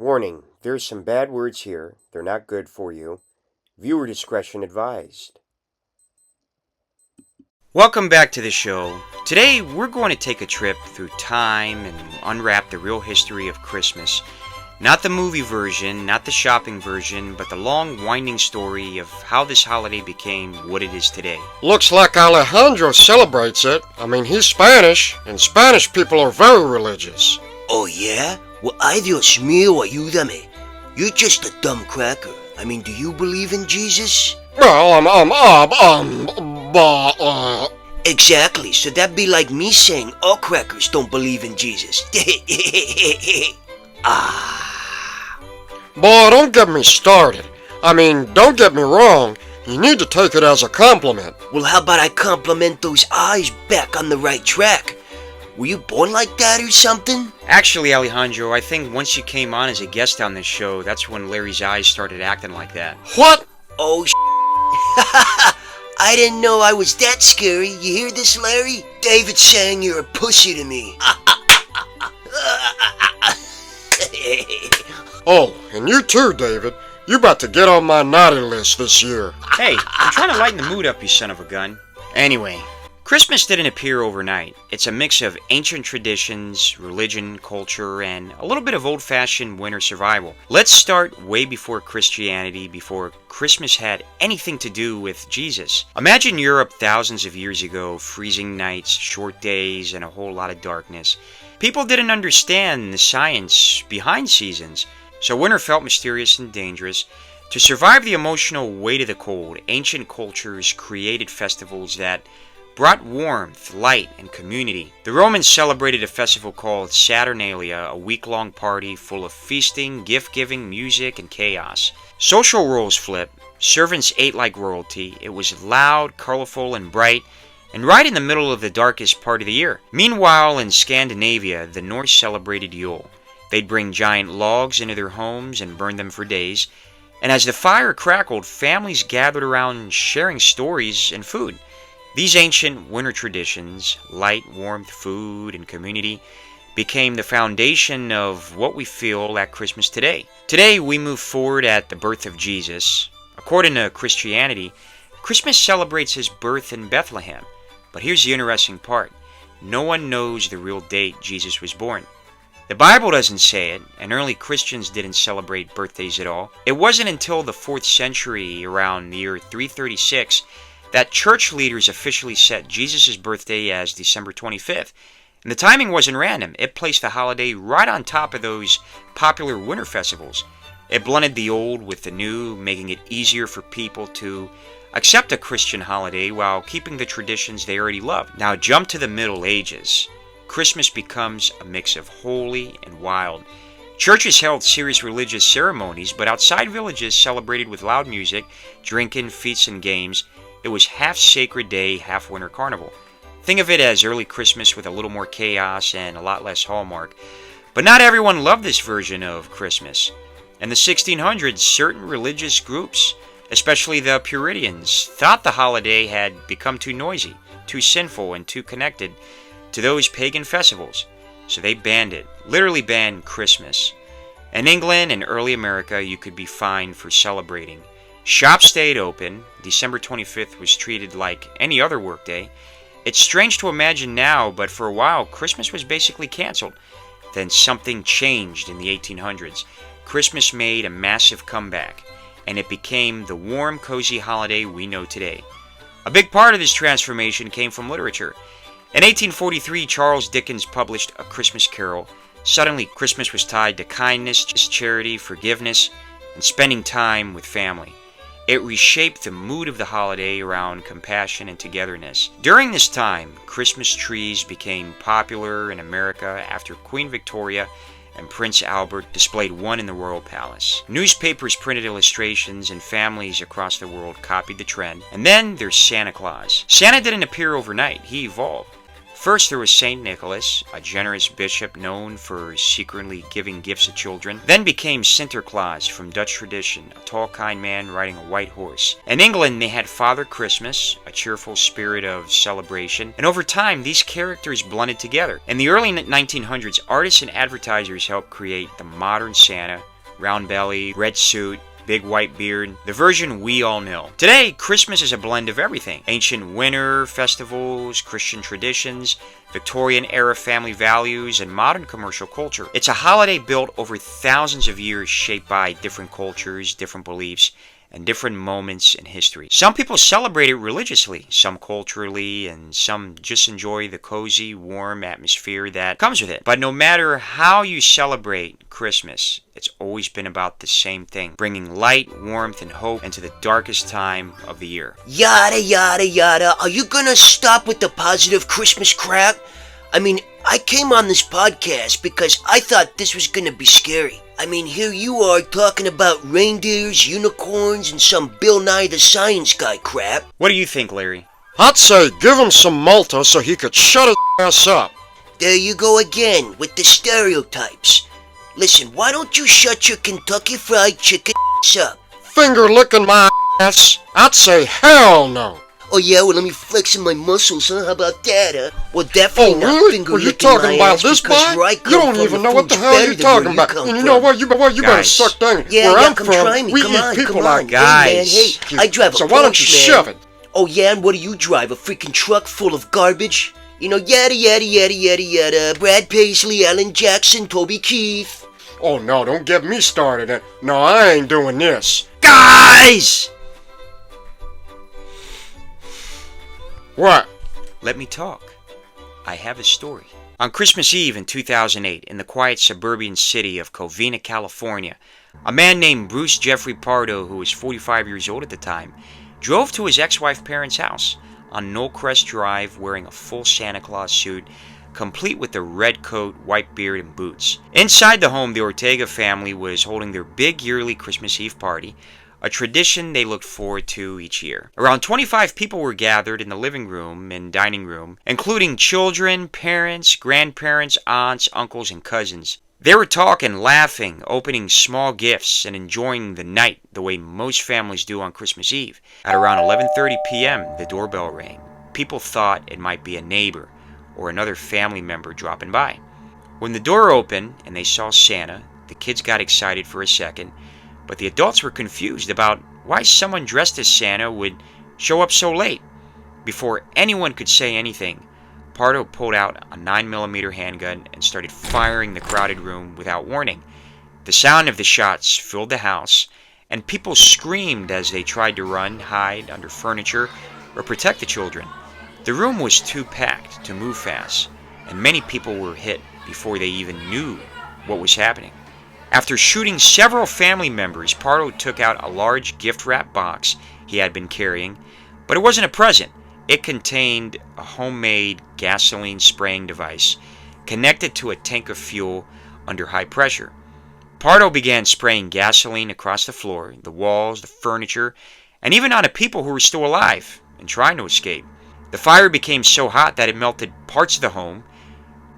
Warning, there's some bad words here. They're not good for you. Viewer discretion advised. Welcome back to the show. Today we're going to take a trip through time and unwrap the real history of Christmas. Not the movie version, not the shopping version, but the long winding story of how this holiday became what it is today. Looks like Alejandro celebrates it. He's Spanish, and Spanish people are very religious. Oh yeah? Well, ay Dios mío, ayúdame. You're just a dumb cracker. Do you believe in Jesus? Exactly, so that'd be like me saying all crackers don't believe in Jesus. Boy, don't get me started. Don't get me wrong. You need to take it as a compliment. Well, how about I compliment those eyes back on the right track? Were you born like that or something? Actually, Alejandro, I think once you came on as a guest on this show, that's when Larry's eyes started acting like that. What? Oh, I didn't know I was that scary. You hear this, Larry? David's saying you're a pussy to me. Oh, and you too, David. You about to get on my naughty list this year. Hey, I'm trying to lighten the mood up, you son of a gun. Anyway, Christmas didn't appear overnight. It's a mix of ancient traditions, religion, culture, and a little bit of old-fashioned winter survival. Let's start way before Christianity, before Christmas had anything to do with Jesus. Imagine Europe thousands of years ago, freezing nights, short days, and a whole lot of darkness. People didn't understand the science behind seasons, so winter felt mysterious and dangerous. To survive the emotional weight of the cold, ancient cultures created festivals that brought warmth, light, and community. The Romans celebrated a festival called Saturnalia, a week-long party full of feasting, gift-giving, music, and chaos. Social roles flipped. Servants ate like royalty. It was loud, colorful, and bright, and right in the middle of the darkest part of the year. Meanwhile, in Scandinavia, the Norse celebrated Yule. They'd bring giant logs into their homes and burn them for days. And as the fire crackled, families gathered around sharing stories and food. These ancient winter traditions, light, warmth, food, and community, became the foundation of what we feel at Christmas today. Today, we move forward at the birth of Jesus. According to Christianity, Christmas celebrates his birth in Bethlehem. But here's the interesting part. No one knows the real date Jesus was born. The Bible doesn't say it, and early Christians didn't celebrate birthdays at all. It wasn't until the 4th century, around the year 336, that church leaders officially set Jesus' birthday as December 25th. And the timing wasn't random. It placed the holiday right on top of those popular winter festivals. It blended the old with the new, making it easier for people to accept a Christian holiday while keeping the traditions they already loved. Now jump to the Middle Ages. Christmas becomes a mix of holy and wild. Churches held serious religious ceremonies, but outside villages celebrated with loud music, drinking, feasts, and games. It was half sacred day, half winter carnival. Think of it as early Christmas with a little more chaos and a lot less Hallmark. But not everyone loved this version of Christmas. In the 1600s, certain religious groups, especially the Puritans, thought the holiday had become too noisy, too sinful, and too connected to those pagan festivals. So they banned it, literally banned Christmas. In England and early America, you could be fined for celebrating. Shops stayed open. December 25th was treated like any other workday. It's strange to imagine now, but for a while, Christmas was basically canceled. Then something changed in the 1800s. Christmas made a massive comeback, and it became the warm, cozy holiday we know today. A big part of this transformation came from literature. In 1843, Charles Dickens published A Christmas Carol. Suddenly, Christmas was tied to kindness, charity, forgiveness, and spending time with family. It reshaped the mood of the holiday around compassion and togetherness. During this time, Christmas trees became popular in America after Queen Victoria and Prince Albert displayed one in the royal palace. Newspapers printed illustrations and families across the world copied the trend. And then there's Santa Claus. Santa didn't appear overnight, he evolved. First, there was St. Nicholas, a generous bishop known for secretly giving gifts to children. Then became Sinterklaas from Dutch tradition, a tall, kind man riding a white horse. In England, they had Father Christmas, a cheerful spirit of celebration. And over time, these characters blended together. In the early 1900s, artists and advertisers helped create the modern Santa, round belly, red suit, big white beard, the version we all know. Today, Christmas is a blend of everything. Ancient winter festivals, Christian traditions, Victorian-era family values, and modern commercial culture. It's a holiday built over thousands of years, shaped by different cultures, different beliefs, and different moments in history. Some people celebrate it religiously, some culturally, and some just enjoy the cozy, warm atmosphere that comes with it. But no matter how you celebrate Christmas, it's always been about the same thing, bringing light, warmth, and hope into the darkest time of the year. Yada, yada, yada. Are you gonna stop with the positive Christmas crap? I mean, I came on this podcast because I thought this was gonna be scary. I mean, here you are talking about reindeers, unicorns, and some Bill Nye the Science Guy crap. What do you think, Larry? I'd say give him some Malta so he could shut his ass up. There you go again, with the stereotypes. Listen, why don't you shut your Kentucky Fried Chicken up? Finger licking my ass? I'd say hell no. Oh yeah, well let me flex in my muscles, huh? How about that, huh? Well, definitely not really? finger Were you licking talking my about ass this, because boy? where I You come don't from, even know what the food's hell better you're than where talking about. come And you from. know what? You better Guys. suck down. Yeah, Where yeah, I'm come from, try me, we come eat on, people come like on. Guys. Hey, man, hey, I drive a So why don't you Porsche, man. shove it? Oh yeah, and what do you drive? A freaking truck full of garbage? You know, yada yada yada yada yada. Brad Paisley, Alan Jackson, Toby Keith. Oh no, don't get me started. No, I ain't doing this. Guys! What? Let me talk. I have a story. On Christmas Eve in 2008, in the quiet suburban city of Covina, California, a man named Bruce Jeffrey Pardo, who was 45 years old at the time, drove to his ex-wife's parents' house on Knollcrest Drive wearing a full Santa Claus suit, complete with the red coat, white beard, and boots. Inside the home, the Ortega family was holding their big yearly Christmas Eve party, a tradition they looked forward to each year. Around 25 people were gathered in the living room and dining room, including children, parents, grandparents, aunts, uncles, and cousins. They were talking, laughing, opening small gifts, and enjoying the night the way most families do on Christmas Eve. At around 11:30 p.m., the doorbell rang. People thought it might be a neighbor or another family member dropping by. When the door opened and they saw Santa, the kids got excited for a second, but the adults were confused about why someone dressed as Santa would show up so late. Before anyone could say anything, Pardo pulled out a 9mm handgun and started firing the crowded room without warning. The sound of the shots filled the house, and people screamed as they tried to run, hide under furniture, or protect the children. The room was too packed to move fast, and many people were hit before they even knew what was happening. After shooting several family members, Pardo took out a large gift-wrap box he had been carrying, but it wasn't a present. It contained a homemade gasoline-spraying device connected to a tank of fuel under high pressure. Pardo began spraying gasoline across the floor, the walls, the furniture, and even onto people who were still alive and trying to escape. The fire became so hot that it melted parts of the home.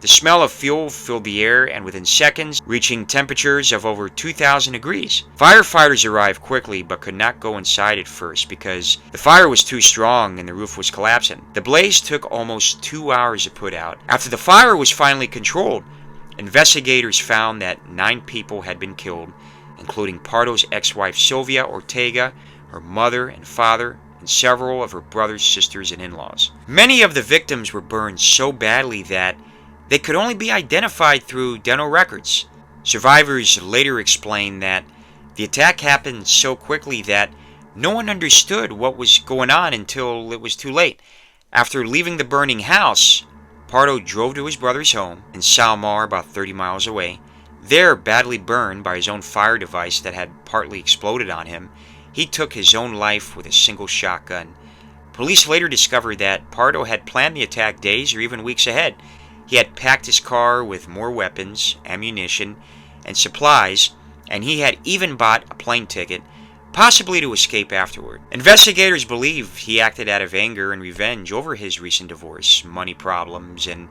The smell of fuel filled the air, and within seconds, reaching temperatures of over 2,000 degrees. Firefighters arrived quickly but could not go inside at first because the fire was too strong and the roof was collapsing. The blaze took almost 2 hours to put out. After the fire was finally controlled, investigators found that 9 people had been killed, including Pardo's ex-wife Sylvia Ortega, her mother and father, and several of her brothers, sisters, and in-laws. Many of the victims were burned so badly that they could only be identified through dental records. Survivors later explained that the attack happened so quickly that no one understood what was going on until it was too late. After leaving the burning house, Pardo drove to his brother's home in Salmar, about 30 miles away. There, badly burned by his own fire device that had partly exploded on him, he took his own life with a single shotgun. Police later discovered that Pardo had planned the attack days or even weeks ahead. He had packed his car with more weapons, ammunition, and supplies, and he had even bought a plane ticket, possibly to escape afterward. Investigators believe he acted out of anger and revenge over his recent divorce, money problems, and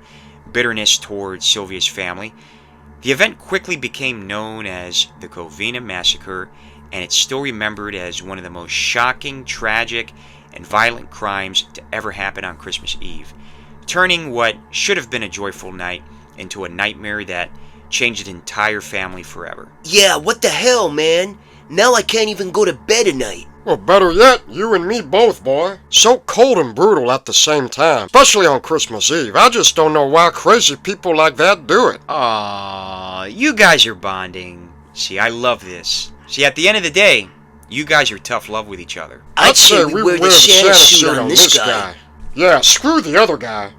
bitterness towards Sylvia's family. The event quickly became known as the Covina Massacre, and it's still remembered as one of the most shocking, tragic, and violent crimes to ever happen on Christmas Eve, turning what should have been a joyful night into a nightmare that changed the entire family forever. Yeah, what the hell, man? Now I can't even go to bed at night. Well, better yet, you and me both, boy. So cold and brutal at the same time, especially on Christmas Eve. I just don't know why crazy people like that do it. Aw, you guys are bonding. See, I love this. See, at the end of the day, you guys are tough love with each other. I'd say we wear the Santa suit on this guy. Yeah, screw the other guy.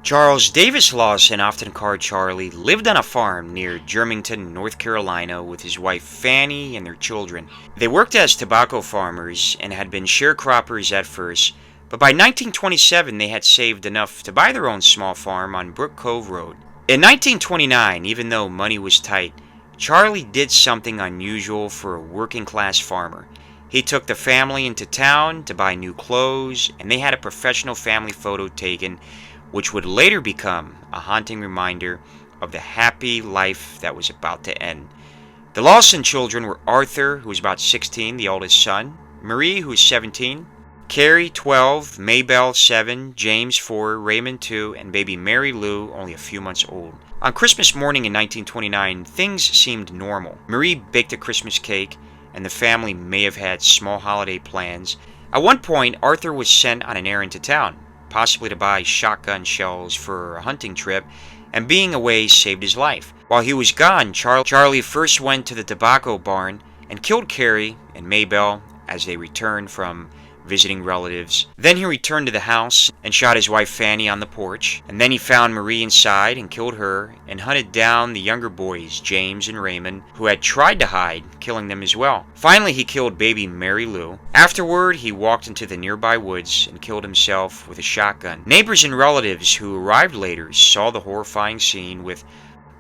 Charles Davis Lawson, often called Charlie, lived on a farm near Germantown, North Carolina, with his wife Fanny and their children. They worked as tobacco farmers and had been sharecroppers at first, but by 1927 they had saved enough to buy their own small farm on Brook Cove Road. In 1929, even though money was tight, Charlie did something unusual for a working-class farmer. He took the family into town to buy new clothes, and they had a professional family photo taken, which would later become a haunting reminder of the happy life that was about to end. The Lawson children were Arthur, who was about 16, the oldest son, Marie, who was 17, Carrie, 12, Maybelle, 7, James, 4, Raymond, 2, and baby Mary Lou, only a few months old. On Christmas morning in 1929, things seemed normal. Marie baked a Christmas cake, and the family may have had small holiday plans. At one point, Arthur was sent on an errand to town, possibly to buy shotgun shells for a hunting trip, and being away saved his life. While he was gone, Charlie first went to the tobacco barn and killed Carrie and Maybelle as they returned from visiting relatives. Then he returned to the house and shot his wife Fanny on the porch, and then he found Marie inside and killed her and hunted down the younger boys, James and Raymond, who had tried to hide, killing them as well. Finally, he killed baby Mary Lou. Afterward, he walked into the nearby woods and killed himself with a shotgun. Neighbors and relatives who arrived later saw the horrifying scene with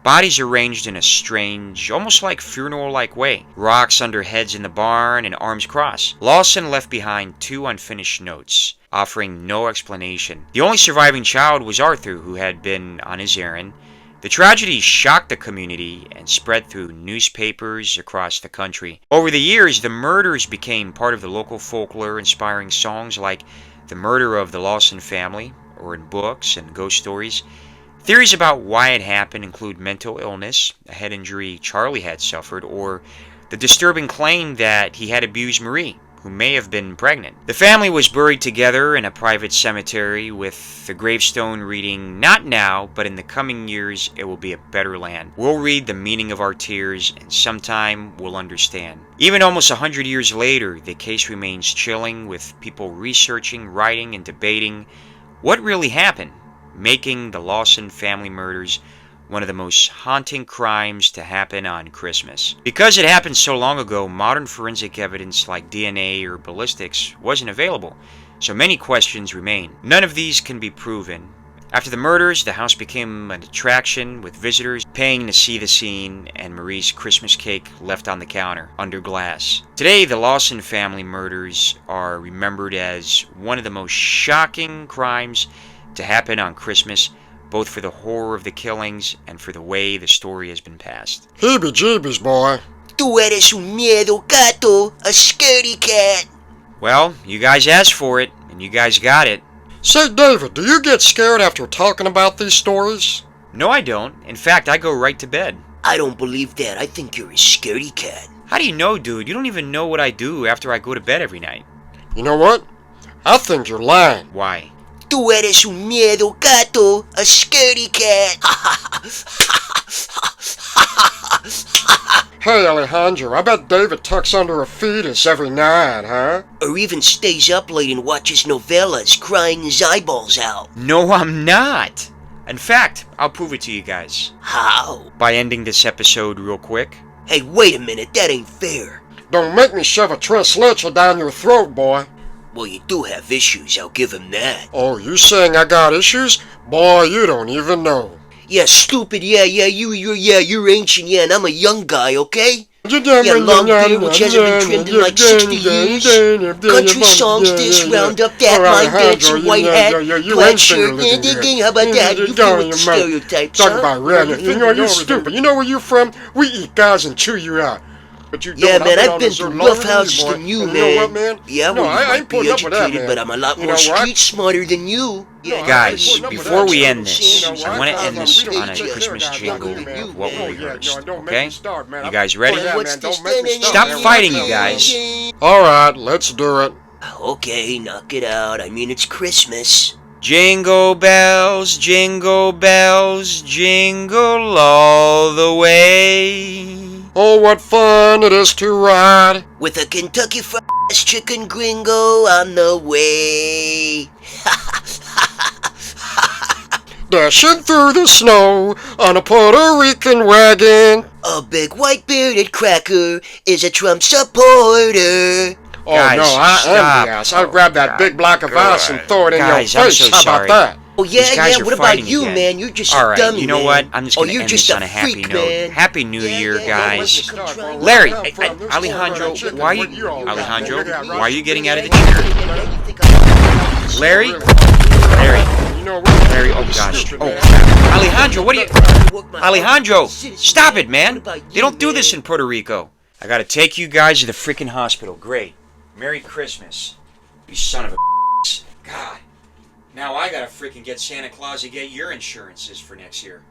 bodies arranged in a strange, almost like funeral-like way. Rocks under heads in the barn and arms crossed. Lawson left behind 2 unfinished notes, offering no explanation. The only surviving child was Arthur, who had been on his errand. The tragedy shocked the community and spread through newspapers across the country. Over the years, the murders became part of the local folklore, inspiring songs like The Murder of the Lawson Family, or in books and ghost stories. Theories about why it happened include mental illness, a head injury Charlie had suffered, or the disturbing claim that he had abused Marie, who may have been pregnant. The family was buried together in a private cemetery with the gravestone reading, "Not now, but in the coming years it will be a better land. We'll read the meaning of our tears, and sometime we'll understand." Even almost 100 years later, the case remains chilling, with people researching, writing, and debating what really happened, making the Lawson family murders one of the most haunting crimes to happen on Christmas. Because it happened so long ago, modern forensic evidence like DNA or ballistics wasn't available, so many questions remain. None of these can be proven. After the murders, the house became an attraction, with visitors paying to see the scene and Marie's Christmas cake left on the counter, under glass. Today, the Lawson family murders are remembered as one of the most shocking crimes to happen on Christmas, both for the horror of the killings and for the way the story has been passed. Heebie-jeebies, boy. Tú eres un miedo gato, a scaredy cat. Well, you guys asked for it, and you guys got it. Say, David, do you get scared after talking about these stories? No, I don't. In fact, I go right to bed. I don't believe that. I think you're a scaredy cat. How do you know, dude? You don't even know what I do after I go to bed every night. You know what? I think you're lying. Why? Tú eres un miedo gato, a scaredy cat. Hey, Alejandro, I bet David tucks under a fetus every night, huh? Or even stays up late and watches novellas, crying his eyeballs out. No, I'm not. In fact, I'll prove it to you guys. How? By ending this episode real quick. Hey, wait a minute, that ain't fair. Don't make me shove a tres leche down your throat, boy. Well, you do have issues, I'll give him that. Oh, you saying I got issues? Boy, you don't even know. Yeah, stupid, you're ancient, yeah, and I'm a young guy, okay? Yeah, long beard, which hasn't been trimmed in like 60 years. Country songs, this, round up that, line dancing, white hat, plaid shirt, how about that? You feel with the stereotypes, Talk huh? about red. You know, you're stupid. You know where you're from? We eat guys and chew you out. But you Yeah, don't. man, been I've on been this through earth longer rough than you, houses boy. than you, And man. You know what, man? Yeah, No, well, you I might ain't be putting up with that, educated, man. but I'm a lot You more know what? street smarter than you. No, I ain't Guys, putting up with before that, we man. end this, You know I what? want to I'm end this really on a taking care of Christmas guys jingle like you, man. of what we Oh, yeah, rehearsed. no, don't make Okay? me start, man. You guys ready? Yeah, What's man, don't this make me then? start, Stop man. fighting, Let's you go, man. guys. All right, let's do it. Okay, knock it out. I mean, it's Christmas. Jingle bells, jingle all the way. Oh, what fun it is to ride. With a Kentucky Fried Chicken Gringo on the way. Dashing through the snow on a Puerto Rican wagon. A big white bearded cracker is a Trump supporter. Oh, Guys, no, I stop. am the ass. I'll grab that God, big block of ice and throw it in Guys, your I'm face. so How sorry. about that? Oh, yeah, These guys yeah, are what about fighting you, again. man? You're just All a right, dummy, you know man. what? I'm just Oh, going to you're end just this a on a happy freak, note. man. Happy New Year, yeah, guys. don't make me start, Larry, bro. Alejandro, why you, why are you getting out of the Yeah, chair? Larry? Larry, You know what? Larry, oh gosh. Oh, Alejandro, what are you... Alejandro, stop it, man. They don't do this in Puerto Rico. I gotta take you guys to the freaking hospital. Great. Merry Christmas. You son of a... God. Now I gotta freaking get Santa Claus to get your insurances for next year.